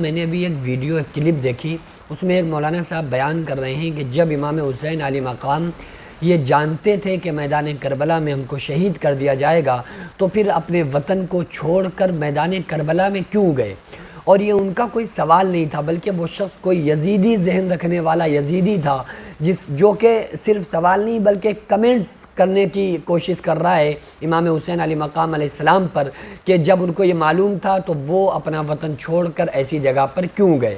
میں نے ابھی ایک ویڈیو ایک کلپ دیکھی، اس میں ایک مولانا صاحب بیان کر رہے ہیں کہ جب امام حسین علیہ مقام یہ جانتے تھے کہ میدان کربلا میں ہم کو شہید کر دیا جائے گا تو پھر اپنے وطن کو چھوڑ کر میدان کربلا میں کیوں گئے؟ اور یہ ان کا کوئی سوال نہیں تھا، بلکہ وہ شخص کوئی یزیدی ذہن رکھنے والا یزیدی تھا جو کہ صرف سوال نہیں بلکہ کمنٹس کرنے کی کوشش کر رہا ہے امام حسین علیہ مقام علیہ السلام پر، کہ جب ان کو یہ معلوم تھا تو وہ اپنا وطن چھوڑ کر ایسی جگہ پر کیوں گئے۔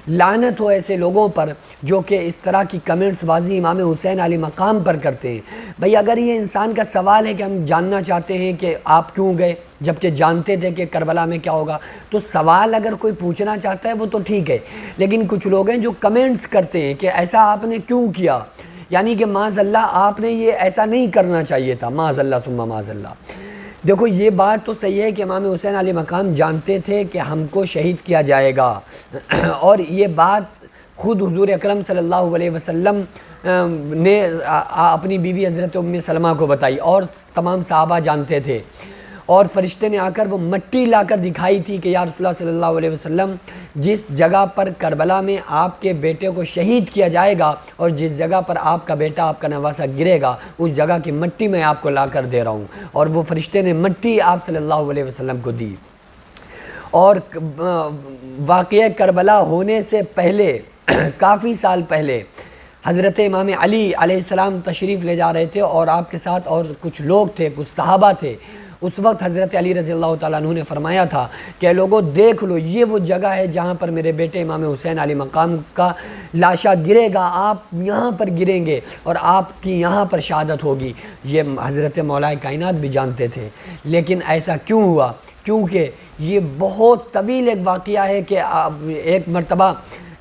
لعنت ہو ایسے لوگوں پر جو کہ اس طرح کی کمنٹس بازی امام حسین علیہ مقام پر کرتے ہیں۔ بھئی اگر یہ انسان کا سوال ہے کہ ہم جاننا چاہتے ہیں کہ آپ کیوں گئے جبکہ جانتے تھے کہ کربلا میں کیا ہوگا، تو سوال اگر کوئی پوچھنا چاہتا ہے وہ تو ٹھیک ہے، لیکن کچھ لوگ ہیں جو کمنٹس کرتے ہیں کہ ایسا آپ نے کیوں کیا، یعنی کہ معاذ اللہ آپ نے یہ ایسا نہیں کرنا چاہیے تھا، معاذ اللہ ثم معاذ اللہ۔ دیکھو یہ بات تو صحیح ہے کہ امام حسین علیہ مقام جانتے تھے کہ ہم کو شہید کیا جائے گا، اور یہ بات خود حضور اکرم صلی اللہ علیہ وسلم نے اپنی بیوی حضرت ام سلمہ کو بتائی، اور تمام صحابہ جانتے تھے، اور فرشتے نے آ کر وہ مٹی لا کر دکھائی تھی کہ یا رسول اللہ صلی اللہ علیہ وسلم جس جگہ پر کربلا میں آپ کے بیٹے کو شہید کیا جائے گا اور جس جگہ پر آپ کا بیٹا آپ کا نواسہ گرے گا اس جگہ کی مٹی میں آپ کو لا کر دے رہا ہوں، اور وہ فرشتے نے مٹی آپ صلی اللہ علیہ وسلم کو دی۔ اور واقعہ کربلا ہونے سے پہلے کافی سال پہلے حضرت امام علی علیہ السلام تشریف لے جا رہے تھے، اور آپ کے ساتھ اور کچھ لوگ تھے، کچھ صحابہ تھے۔ اس وقت حضرت علی رضی اللہ تعالیٰ عنہ نے فرمایا تھا کہ لوگوں دیکھ لو یہ وہ جگہ ہے جہاں پر میرے بیٹے امام حسین علیہ مقام کا لاشا گرے گا، آپ یہاں پر گریں گے اور آپ کی یہاں پر شہادت ہوگی۔ یہ حضرت مولا کائنات بھی جانتے تھے، لیکن ایسا کیوں ہوا؟ کیونکہ یہ بہت طویل ایک واقعہ ہے کہ ایک مرتبہ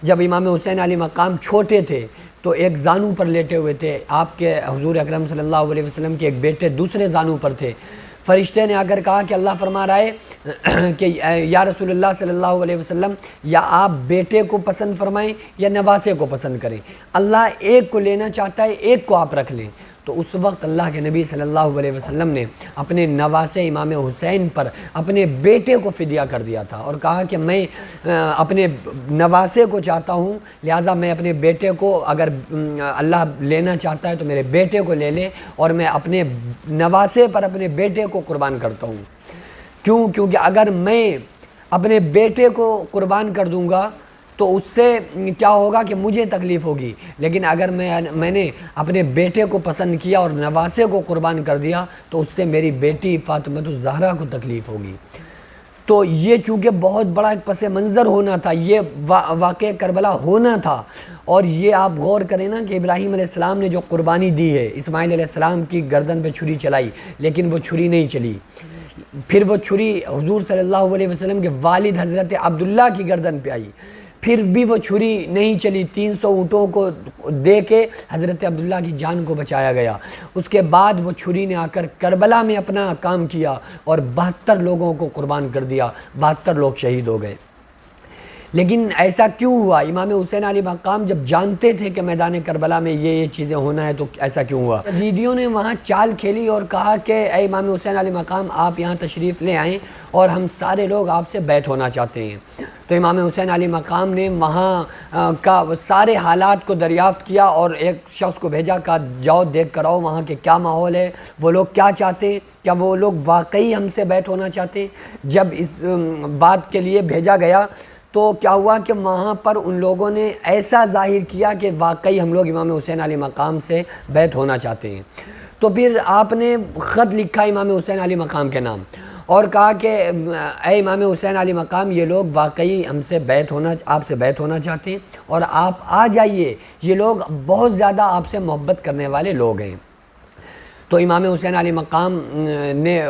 جب امام حسین علیہ مقام چھوٹے تھے تو ایک زانو پر لیٹے ہوئے تھے، آپ کے حضور اکرم صلی اللہ علیہ وسلم کے ایک بیٹے دوسرے زانو پر تھے۔ فرشتے نے آ کر کہا کہ اللہ فرما رہا ہے کہ یا رسول اللہ صلی اللہ علیہ وسلم یا آپ بیٹے کو پسند فرمائیں یا نواسے کو پسند کریں، اللہ ایک کو لینا چاہتا ہے، ایک کو آپ رکھ لیں۔ تو اس وقت اللہ کے نبی صلی اللہ علیہ وسلم نے اپنے نواسے امام حسین پر اپنے بیٹے کو فدیہ کر دیا تھا، اور کہا کہ میں اپنے نواسے کو چاہتا ہوں، لہٰذا میں اپنے بیٹے کو اگر اللہ لینا چاہتا ہے تو میرے بیٹے کو لے لے، اور میں اپنے نواسے پر اپنے بیٹے کو قربان کرتا ہوں۔ کیونکہ اگر میں اپنے بیٹے کو قربان کر دوں گا تو اس سے کیا ہوگا کہ مجھے تکلیف ہوگی، لیکن اگر میں نے اپنے بیٹے کو پسند کیا اور نواسے کو قربان کر دیا تو اس سے میری بیٹی فاطمہ الزہرا کو تکلیف ہوگی۔ تو یہ چونکہ بہت بڑا ایک پس منظر ہونا تھا، یہ واقعہ کربلا ہونا تھا، اور یہ آپ غور کریں نا کہ ابراہیم علیہ السلام نے جو قربانی دی ہے، اسماعیل علیہ السلام کی گردن پہ چھری چلائی لیکن وہ چھری نہیں چلی، پھر وہ چھری حضور صلی اللہ علیہ وسلم کے والد حضرت عبداللہ کی گردن پہ آئی، پھر بھی وہ چھری نہیں چلی، 300 اونٹوں کو دے کے حضرت عبداللہ کی جان کو بچایا گیا۔ اس کے بعد وہ چھری نے آ کر کربلا میں اپنا کام کیا اور 72 لوگوں کو قربان کر دیا، 72 لوگ شہید ہو گئے۔ لیکن ایسا کیوں ہوا؟ امام حسین علیہ مقام جب جانتے تھے کہ میدان کربلا میں یہ چیزیں ہونا ہے تو ایسا کیوں ہوا؟ یزیدیوں نے وہاں چال کھیلی اور کہا کہ اے امام حسین علیہ مقام آپ یہاں تشریف لے آئیں اور ہم سارے لوگ آپ سے بیعت ہونا چاہتے ہیں۔ تو امام حسین علیہ مقام نے وہاں کا سارے حالات کو دریافت کیا اور ایک شخص کو بھیجا، کہا جاؤ دیکھ کر آؤ وہاں کے کیا ماحول ہے، وہ لوگ کیا چاہتے ہیں، کیا وہ لوگ واقعی ہم سے بیعت ہونا چاہتے ہیں۔ جب اس بات کے لیے بھیجا گیا تو کیا ہوا کہ وہاں پر ان لوگوں نے ایسا ظاہر کیا کہ واقعی ہم لوگ امام حسین علیہ مقام سے بیعت ہونا چاہتے ہیں۔ تو پھر آپ نے خط لکھا امام حسین علیہ مقام کے نام اور کہا کہ اے امام حسین علیہ مقام یہ لوگ واقعی ہم سے آپ سے بیعت ہونا چاہتے ہیں اور آپ آ جائیے، یہ لوگ بہت زیادہ آپ سے محبت کرنے والے لوگ ہیں۔ تو امام حسین علیہ مقام نے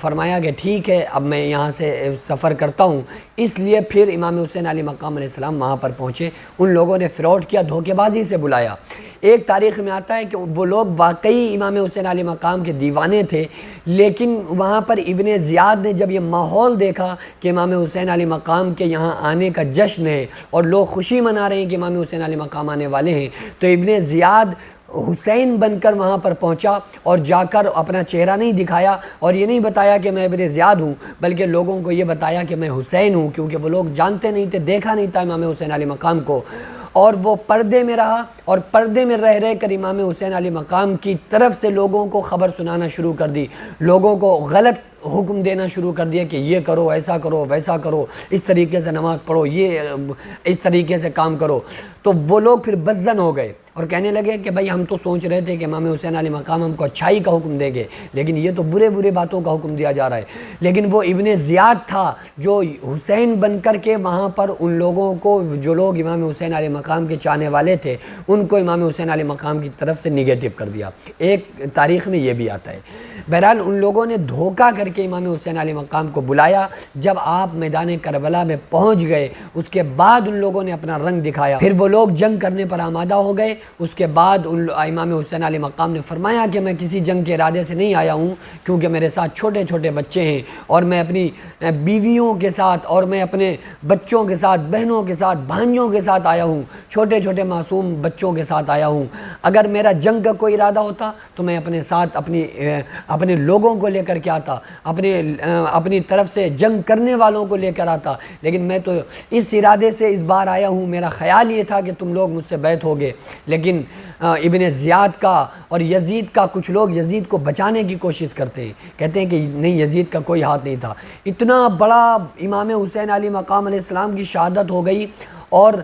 فرمایا کہ ٹھیک ہے اب میں یہاں سے سفر کرتا ہوں۔ اس لیے پھر امام حسین علیہ مقام علیہ السلام وہاں پر پہنچے، ان لوگوں نے فراڈ کیا، دھوکے بازی سے بلایا۔ ایک تاریخ میں آتا ہے کہ وہ لوگ واقعی امام حسین علیہ مقام کے دیوانے تھے، لیکن وہاں پر ابن زیاد نے جب یہ ماحول دیکھا کہ امام حسین علیہ مقام کے یہاں آنے کا جشن ہے اور لوگ خوشی منا رہے ہیں کہ امام حسین علیہ مقام آنے والے ہیں، تو ابن زیاد حسین بن کر وہاں پر پہنچا اور جا کر اپنا چہرہ نہیں دکھایا اور یہ نہیں بتایا کہ میں ابن زیاد ہوں، بلکہ لوگوں کو یہ بتایا کہ میں حسین ہوں، کیونکہ وہ لوگ جانتے نہیں تھے، دیکھا نہیں تھا امام حسین علیہ مقام کو، اور وہ پردے میں رہا اور پردے میں رہ کر امام حسین علیہ مقام کی طرف سے لوگوں کو خبر سنانا شروع کر دی، لوگوں کو غلط حکم دینا شروع کر دیا کہ یہ کرو، ایسا کرو، ویسا کرو، اس طریقے سے نماز پڑھو، یہ اس طریقے سے کام کرو۔ تو وہ لوگ پھر بدظن ہو گئے اور کہنے لگے کہ بھائی ہم تو سوچ رہے تھے کہ امام حسین علیہ مقام ہم کو اچھائی کا حکم دیں گے، لیکن یہ تو برے باتوں کا حکم دیا جا رہا ہے۔ لیکن وہ ابن زیاد تھا جو حسین بن کر کے وہاں پر ان لوگوں کو، جو لوگ امام حسین علیہ مقام کے چاہنے والے تھے، ان کو امام حسین علیہ مقام کی طرف سے نگیٹو کر دیا۔ ایک تاریخ میں یہ بھی آتا ہے۔ بہرحال ان لوگوں نے دھوکہ کر کے امام حسین علیہ مقام کو بلایا۔ جب آپ میدان کربلا میں پہنچ گئے، اس کے بعد ان لوگوں نے اپنا رنگ دکھایا، پھر وہ لوگ جنگ کرنے پر آمادہ ہو گئے۔ اس کے بعد امام حسین علیہ مقام نے فرمایا کہ میں کسی جنگ کے ارادے سے نہیں آیا ہوں، کیونکہ میرے ساتھ چھوٹے چھوٹے بچے ہیں اور میں اپنی بیویوں کے ساتھ اور میں اپنے بچوں کے ساتھ، بہنوں کے ساتھ، بھانجوں کے ساتھ آیا ہوں، چھوٹے چھوٹے معصوم بچوں کے ساتھ آیا ہوں۔ اگر میرا جنگ کا کوئی ارادہ ہوتا تو میں اپنے ساتھ اپنے لوگوں کو لے کر کے آتا، اپنی طرف سے جنگ کرنے والوں کو لے کر آتا، لیکن میں تو اس ارادے سے اس بار آیا ہوں، میرا خیال یہ تھا کہ تم لوگ مجھ سے بیعت ہوگے۔ لیکن ابن زیاد کا اور یزید کا، کچھ لوگ یزید کو بچانے کی کوشش کرتے ہیں، کہتے ہیں کہ نہیں، یزید کا کوئی ہاتھ نہیں تھا۔ اتنا بڑا امام حسین علیہ مقام علیہ السلام کی شہادت ہو گئی اور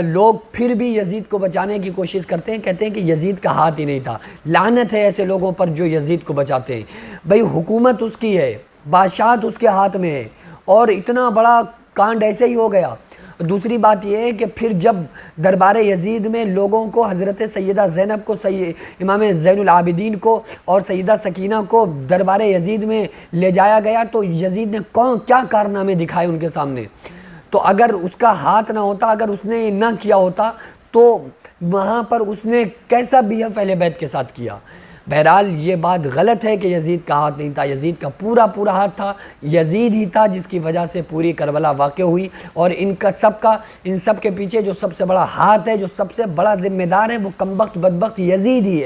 لوگ پھر بھی یزید کو بچانے کی کوشش کرتے ہیں، کہتے ہیں کہ یزید کا ہاتھ ہی نہیں تھا۔ لعنت ہے ایسے لوگوں پر جو یزید کو بچاتے ہیں۔ بھئی حکومت اس کی ہے، بادشاہت اس کے ہاتھ میں ہے، اور اتنا بڑا کانڈ ایسے ہی ہو گیا۔ دوسری بات یہ ہے کہ پھر جب دربار یزید میں لوگوں کو حضرت سیدہ زینب کو، امام زین العابدین کو اور سیدہ سکینہ کو دربار یزید میں لے جایا گیا، تو یزید نے کیا کارنامے دکھائے ان کے سامنے۔ تو اگر اس کا ہاتھ نہ ہوتا، اگر اس نے نہ کیا ہوتا، تو وہاں پر اس نے کیسا بیہیو اہل بیت کے ساتھ کیا۔ بہرحال یہ بات غلط ہے کہ یزید کا ہاتھ نہیں تھا، یزید کا پورا ہاتھ تھا، یزید ہی تھا جس کی وجہ سے پوری کربلا واقع ہوئی، اور ان سب کے پیچھے جو سب سے بڑا ہاتھ ہے، جو سب سے بڑا ذمہ دار ہے، وہ کمبخت بدبخت یزید ہی ہے۔